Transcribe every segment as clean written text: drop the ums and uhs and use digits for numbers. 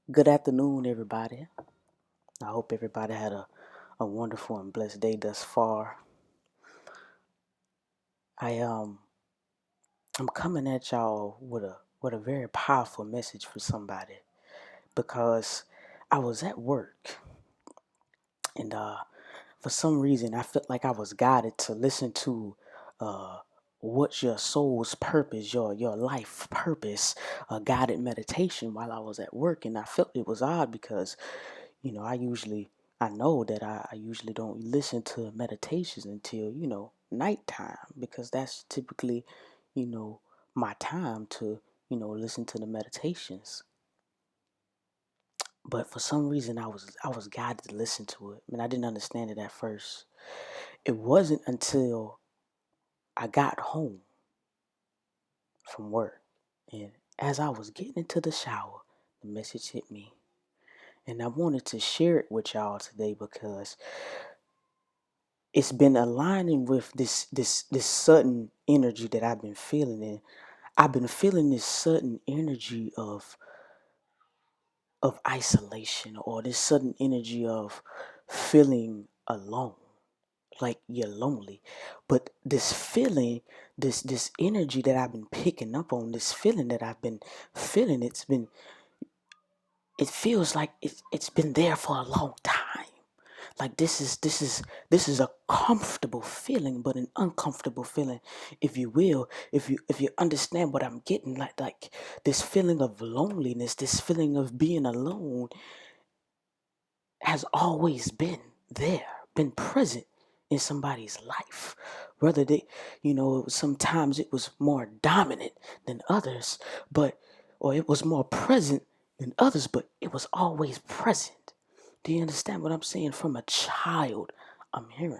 Good afternoon, everybody. I hope everybody had a wonderful and blessed day thus far. I I'm coming at y'all with a very powerful message for somebody because I was at work and for some reason I felt like I was guided to listen to uh what's your soul's purpose, your life purpose, guided meditation while I was at work, and I felt it was odd because I know that I usually don't listen to meditations until, nighttime because that's typically, you know, my time to, listen to the meditations. But for some reason I was guided to listen to it. I mean, I didn't understand it at first. It wasn't until I got home from work and as I was getting into the shower, the message hit me. And I wanted to share it with y'all today because it's been aligning with this sudden energy that I've been feeling, and I've been feeling this sudden energy of isolation, or this sudden energy of feeling alone, like you're lonely. But this feeling, this energy that I've been picking up on, this feeling that I've been feeling, it feels like it's been there for a long time. Like this is a comfortable feeling, but an uncomfortable feeling, if you will, if you understand what I'm getting, like this feeling of loneliness, this feeling of being alone has always been there, been present in somebody's life. Whether sometimes it was more dominant than others, but or it was more present than others, but it was always present. Do you understand what I'm saying? From a child, I'm hearing.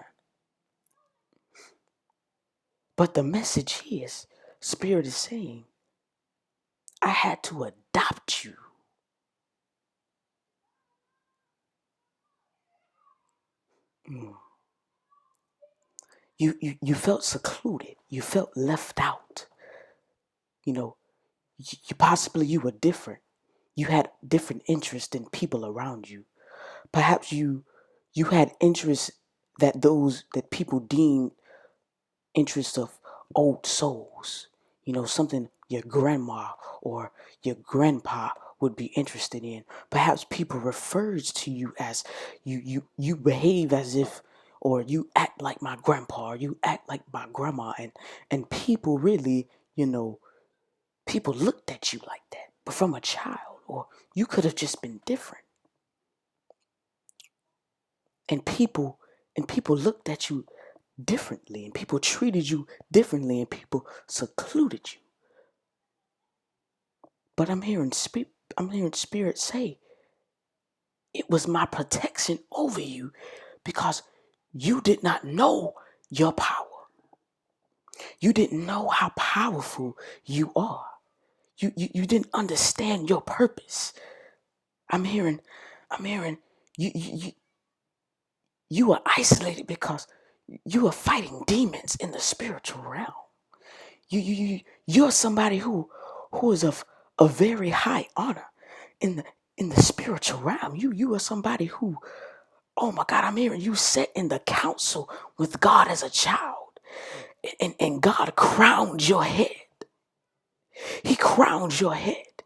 But the message is, Spirit is saying, I had to adopt you. Mm. You felt secluded. You felt left out. You know, you were different. You had different interests than people around you. Perhaps you had interests that people deemed interests of old souls. Something your grandma or your grandpa would be interested in. Perhaps people refers to you as you behave as if, or you act like my grandpa, or you act like my grandma, and people really, people looked at you like that. But from a child, or you could have just been different. And people looked at you differently, and people treated you differently, and people secluded you. But I'm hearing spirit say it was my protection over you because you did not know your power. You didn't know how powerful you are. You didn't understand your purpose. I'm hearing you were isolated because you were fighting demons in the spiritual realm. You're somebody who is of a very high honor in the spiritual realm. You are somebody who, oh my God, I'm hearing you sat in the council with God as a child, and God crowned your head. He crowned your head,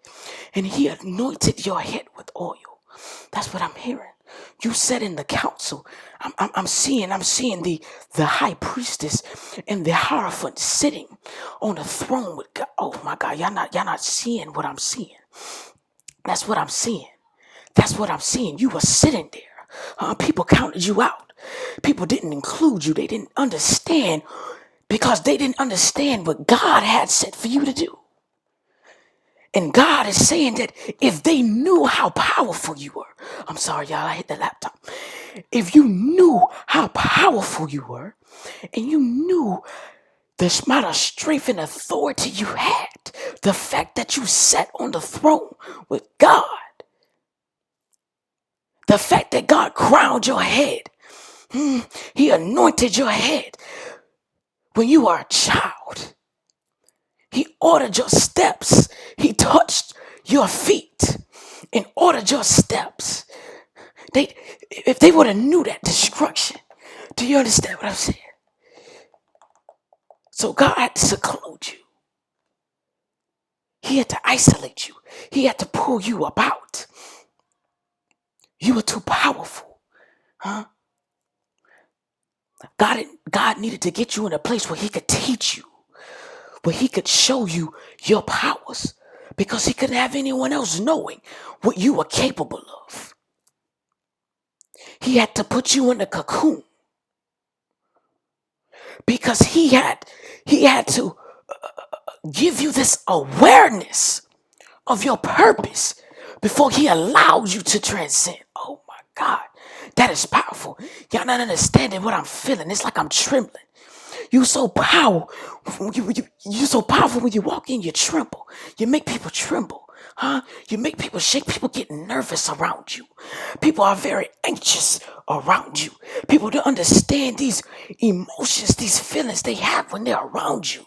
and He anointed your head with oil. That's what I'm hearing. You sat in the council. I'm seeing the high priestess and the hierophant sitting on the throne with God. Oh my God, y'all not seeing what I'm seeing. That's what I'm seeing. That's what I'm seeing. You were sitting there. People counted you out. People didn't include you. They didn't understand because they didn't understand what God had said for you to do. And God is saying that if they knew how powerful you were, I'm sorry, y'all, I hit the laptop. If you knew how powerful you were, and you knew the amount of strength and authority you had, the fact that you sat on the throne with God, the fact that God crowned your head, He anointed your head when you were a child. He ordered your steps. He touched your feet in ordered your steps. If they would have knew that destruction, do you understand what I'm saying? So God had to seclude you. He had to isolate you. He had to pull you about. You were too powerful, huh? God needed to get you in a place where he could teach you, where he could show you your powers, because he couldn't have anyone else knowing what you were capable of. He had to put you in a cocoon because he had to give you this awareness of your purpose before he allows you to transcend. Oh my God, that is powerful. Y'all not understanding what I'm feeling. It's like I'm trembling. You so powerful. You so powerful when you walk in, you tremble. You make people tremble. Huh? You make people shake. People get nervous around you. People are very anxious around you. People don't understand these emotions, these feelings they have when they're around you.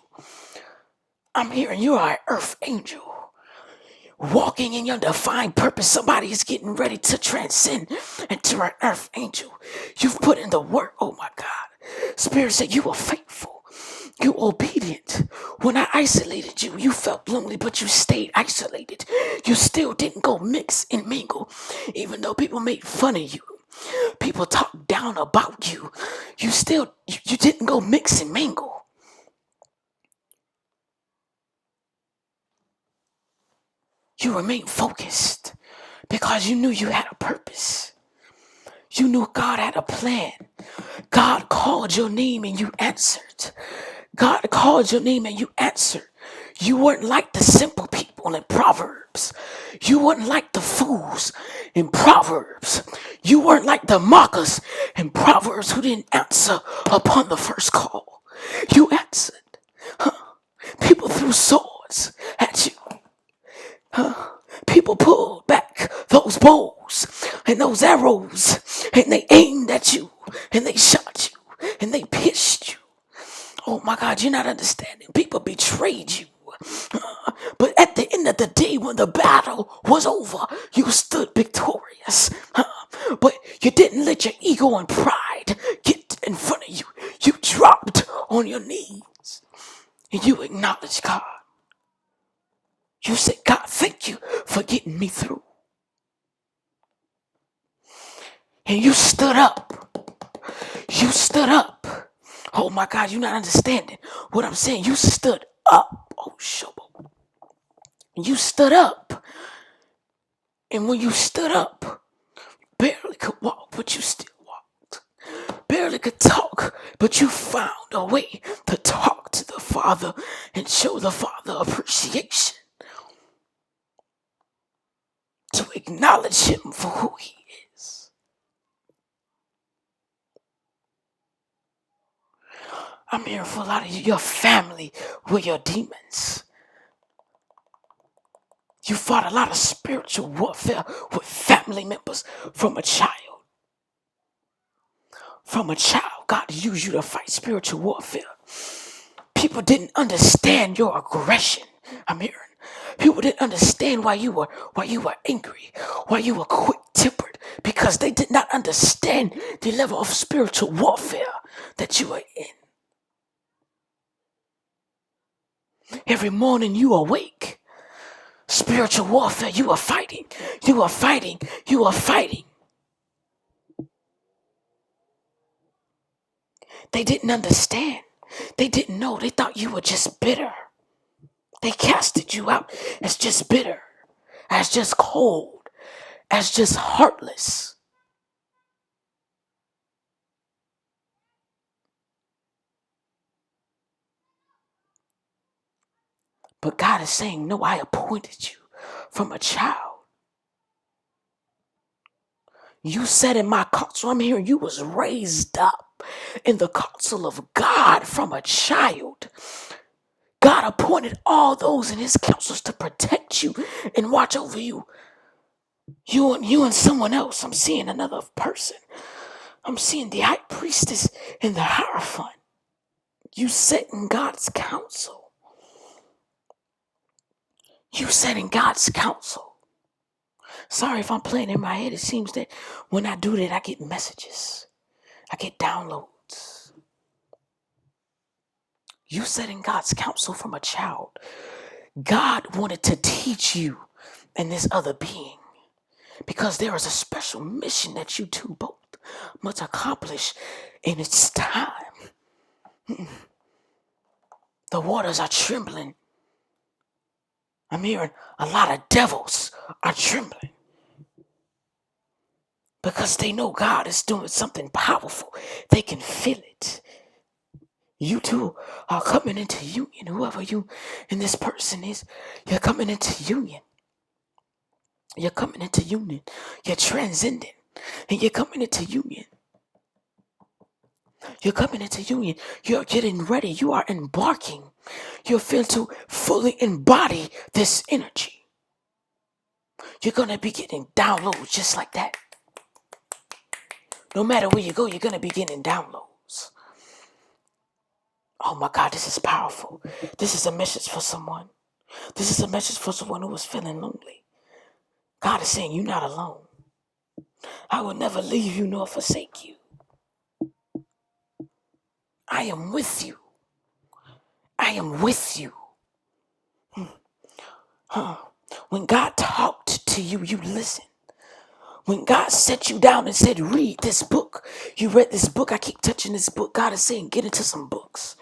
I'm hearing you are an earth angel. Walking in your divine purpose, somebody is getting ready to transcend into an earth angel. You've put in the work. Oh my God. Spirit said you were faithful. You obedient. When I isolated you, you felt lonely, but you stayed isolated. You still didn't go mix and mingle, even though people made fun of you. People talked down about you. You didn't go mix and mingle. You remained focused because you knew you had a purpose. You knew God had a plan. God called your name and you answered. God called your name and you answered. You weren't like the simple people in Proverbs. You weren't like the fools in Proverbs. You weren't like the mockers in Proverbs who didn't answer upon the first call. You answered. People threw swords at you. People pulled back those bows and those arrows and they aimed at you and they shot you and they pierced you. Oh my God, you're not understanding. People betrayed you. But at the end of the day, when the battle was over, you stood victorious. But you didn't let your ego and pride get in front of you. You dropped on your knees and you acknowledged God. You said, God, thank you for getting me through. And you stood up. You stood up. Oh my God, you're not understanding what I'm saying. You stood up. Oh, Shobo. You stood up. And when you stood up, barely could walk, but you still walked. Barely could talk, but you found a way to talk to the Father and show the Father appreciation. To acknowledge him for who he is. I'm hearing for a lot of you, your family were your demons. You fought a lot of spiritual warfare with family members from a child. From a child, God used you to fight spiritual warfare. People didn't understand your aggression. I'm hearing. People didn't understand why you were angry, why you were quick-tempered, because they did not understand the level of spiritual warfare that you were in. Every morning you awake. Spiritual warfare, you are fighting. You are fighting. You are fighting. They didn't understand. They didn't know. They thought you were just bitter. They casted you out as just bitter, as just cold, as just heartless. But God is saying, no, I appointed you from a child. You sat in my counsel. I'm hearing you was raised up in the counsel of God from a child. God appointed all those in his counsels to protect you and watch over you. You and someone else. I'm seeing another person. I'm seeing the high priestess and the hierophant. You sat in God's counsel. You sat in God's counsel. Sorry if I'm playing in my head. It seems that when I do that, I get messages. I get downloads. You said in God's counsel from a child, God wanted to teach you and this other being because there is a special mission that you two both must accomplish in its time. The waters are trembling. I'm hearing a lot of devils are trembling because they know God is doing something powerful. They can feel it. You two are coming into union. Whoever you and this person is, you're coming into union. You're coming into union. You're transcending. And you're coming into union. You're coming into union. You're getting ready. You are embarking. You're filled to fully embody this energy. You're going to be getting downloads just like that. No matter where you go, you're going to be getting downloads. Oh my God, this is powerful. This is a message for someone. This is a message for someone who is feeling lonely. God is saying, you're not alone. I will never leave you nor forsake you. I am with you. I am with you. When God talked to you, you listened. When God set you down and said, read this book, you read this book. I keep touching this book. God is saying, get into some books.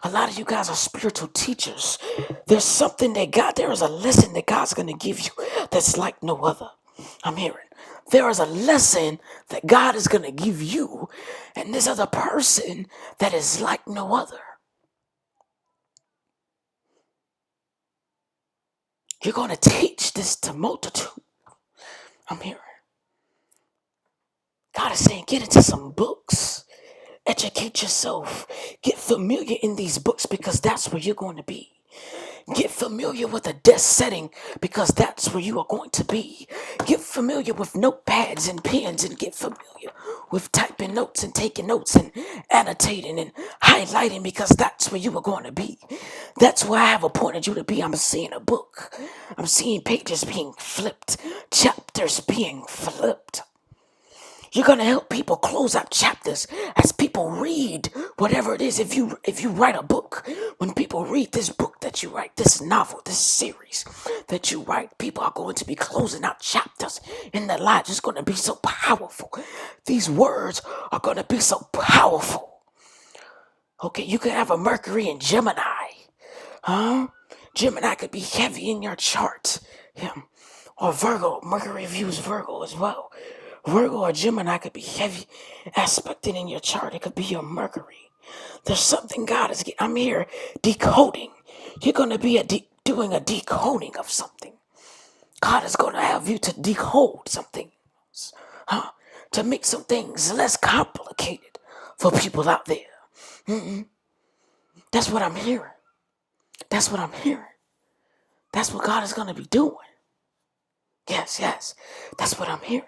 A lot of you guys are spiritual teachers. There's something that there is a lesson that God's going to give you that's like no other. I'm hearing. There is a lesson that God is going to give you and this other person that is like no other. You're going to teach this to multitude. I'm hearing. God is saying, get into some books. Educate yourself. Get familiar in these books because that's where you're going to be. Get familiar with a desk setting because that's where you are going to be. Get familiar with notepads and pens and get familiar with typing notes and taking notes and annotating and highlighting because that's where you are going to be. That's where I have appointed you to be. I'm seeing a book. I'm seeing pages being flipped, chapters being flipped. You're going to help people close out chapters as people read whatever it is. If you write a book, when people read this book that you write, this novel, this series that you write, people are going to be closing out chapters in their lives. It's going to be so powerful. These words are going to be so powerful. Okay, you could have a Mercury in Gemini. Gemini could be heavy in your chart. Yeah. Or Virgo. Mercury views Virgo as well. Virgo or Gemini could be heavy aspected in your chart. It could be your Mercury. There's something God is getting. I'm here decoding. You're going to be doing a decoding of something. God is going to have you to decode something. To make some things less complicated for people out there. That's what I'm hearing. That's what I'm hearing. That's what God is going to be doing. Yes. That's what I'm hearing.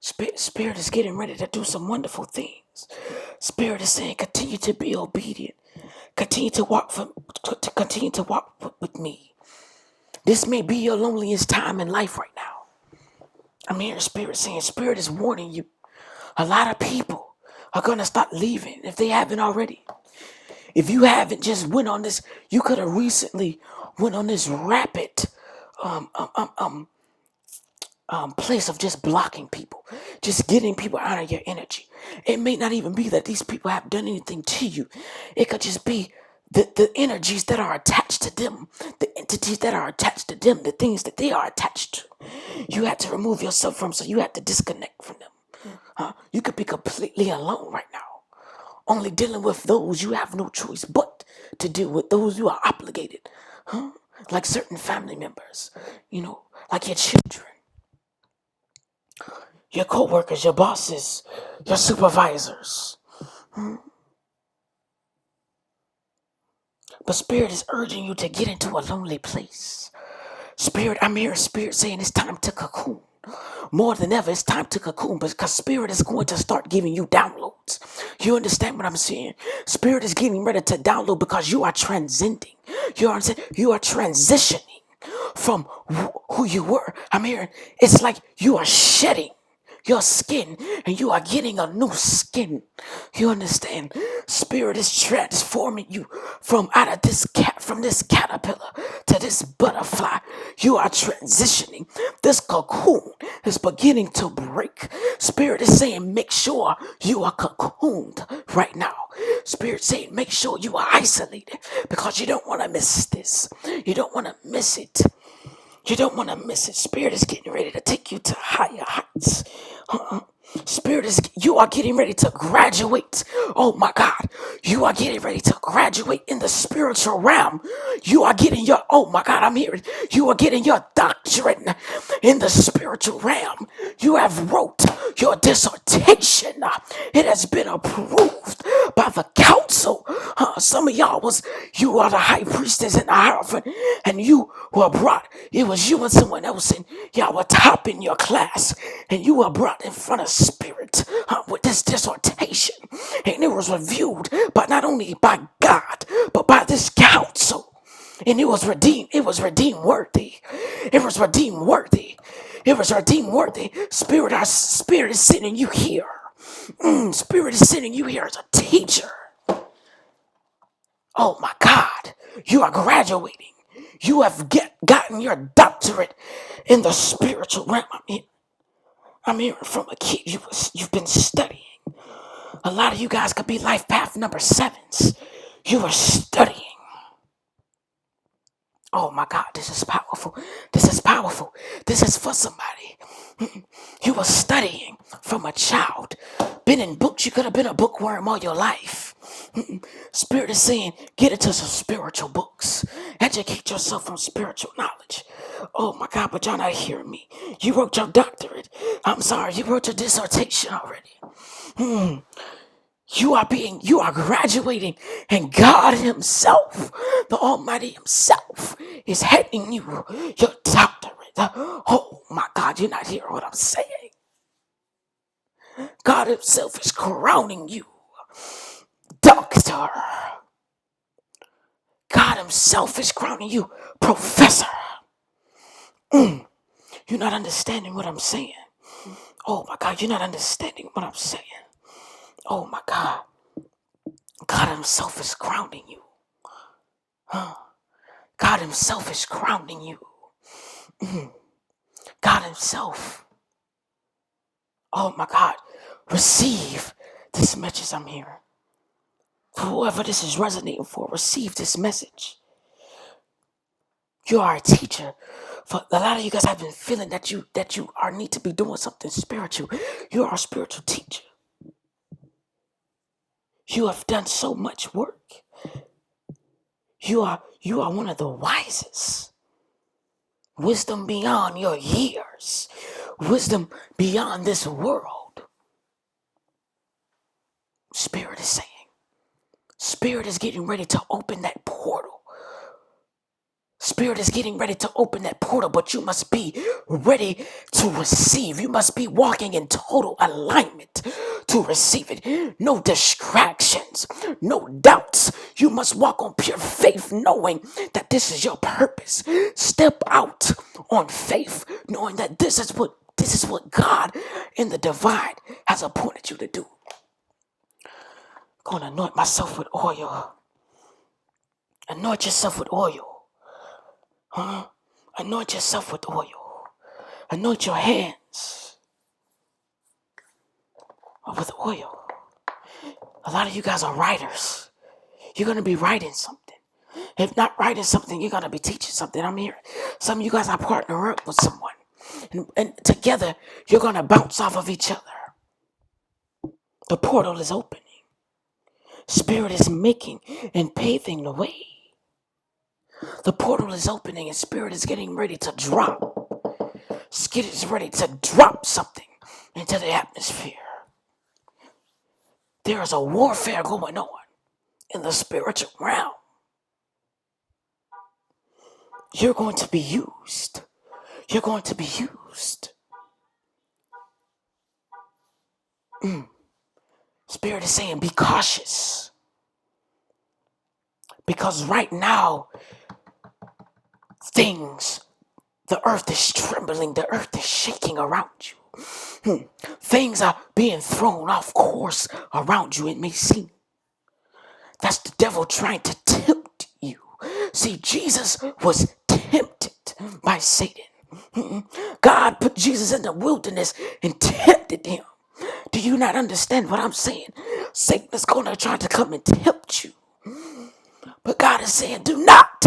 Spirit is getting ready to do some wonderful things. Spirit is saying, continue to be obedient. Continue to walk with me. This may be your loneliest time in life right now. I'm hearing Spirit saying, Spirit is warning you. A lot of people are going to start leaving if they haven't already. If you haven't just went on this, you could have recently went on this rapid place of just blocking people, just getting people out of your energy. It may not even be that these people have done anything to you. It could just be the energies that are attached to them, the entities that are attached to them, the things that they are attached to. You have to remove yourself from, so you have to disconnect from them. You could be completely alone right now, only dealing with those you have no choice but to deal with, those you are obligated, like certain family members, like your children, your co-workers, your bosses, your supervisors. But Spirit is urging you to get into a lonely place. Spirit, I'm hearing Spirit saying it's time to cocoon. More than ever, it's time to cocoon because Spirit is going to start giving you downloads. You understand what I'm saying? Spirit is getting ready to download because you are transcending. You are transitioning from who you were. I'm hearing it's like you are shedding your skin and you are getting a new skin. You understand? Spirit is transforming you from out of this from this caterpillar to this butterfly. You are transitioning. This cocoon is beginning to break. Spirit is saying, make sure you are cocooned right now. Spirit saying, make sure you are isolated because you don't want to miss this. You don't want to miss it. You don't want to miss it. Spirit is getting ready to take you to higher heights. Spirit is, you are getting ready to graduate. Oh my God. You are getting ready to graduate in the spiritual realm. You are getting your, oh my God, I'm hearing, you are getting your doctrine in the spiritual realm. You have wrote your dissertation. It has been approved by the council. Some of y'all you are the high priestess and the hierophant, and you were brought, it was you and someone else, and y'all were top in your class, and you were brought in front of Spirit with this dissertation, and it was reviewed but not only by God but by this council, and it was redeemed. It was redeemed worthy. It was redeemed worthy. It was redeemed worthy. Spirit, our spirit is sending you here. Spirit is sending you here as a teacher. Oh my God, you are graduating. You have gotten your doctorate in the spiritual realm. I'm hearing from a kid. You've been studying. A lot of you guys could be life path number 7s. You are studying. Oh my God, this is powerful. This is powerful. This is for somebody. You were studying from a child. Been in books. You could have been a bookworm all your life. Spirit is saying, get into some spiritual books. Educate yourself on spiritual knowledge. Oh my God, but y'all not hearing me. You wrote your doctorate. I'm sorry, you wrote your dissertation already. You are graduating, and God Himself, the Almighty Himself, is heading you your doctorate. Oh my God, you're not hearing what I'm saying. God Himself is crowning you doctor. God Himself is crowning you professor. You're not understanding what I'm saying. Oh my God, you're not understanding what I'm saying. Oh my God. God Himself is crowning you. God Himself is crowning you. God Himself. Oh my God. Receive this message I'm hearing. For whoever this is resonating for, receive this message. You are a teacher. For a lot of you guys have been feeling that you need to be doing something spiritual. You are a spiritual teacher. You have done so much work. You are one of the wisest. Wisdom beyond your years. Wisdom beyond this world. Spirit is saying. Spirit is getting ready to open that portal. Spirit is getting ready to open that portal, but you must be ready to receive. You must be walking in total alignment to receive it. No distractions, no doubts. You must walk on pure faith, knowing that this is your purpose. Step out on faith, knowing that this is what God in the divine has appointed you to do. I'm gonna anoint myself with oil. Anoint yourself with oil. Anoint yourself with oil. Anoint your hands with oil. A lot of you guys are writers. You're going to be writing something. If not writing something, you're going to be teaching something. I'm here. Some of you guys are partnering up with someone. And together, you're going to bounce off of each other. The portal is opening. Spirit is making and paving the way. The portal is opening and Spirit is getting ready to drop. Spirit is ready to drop something into the atmosphere. There is a warfare going on in the spiritual realm. You're going to be used. You're going to be used. Spirit is saying, be cautious. Because right now, things The earth is trembling. The earth is shaking around you. Things are being thrown off course around you, it may seem. That's the devil trying to tempt you. See, Jesus was tempted by Satan. God put Jesus in the wilderness and tempted him. Do you not understand what I'm saying? Satan is going to try to come and tempt you. But God is saying, do not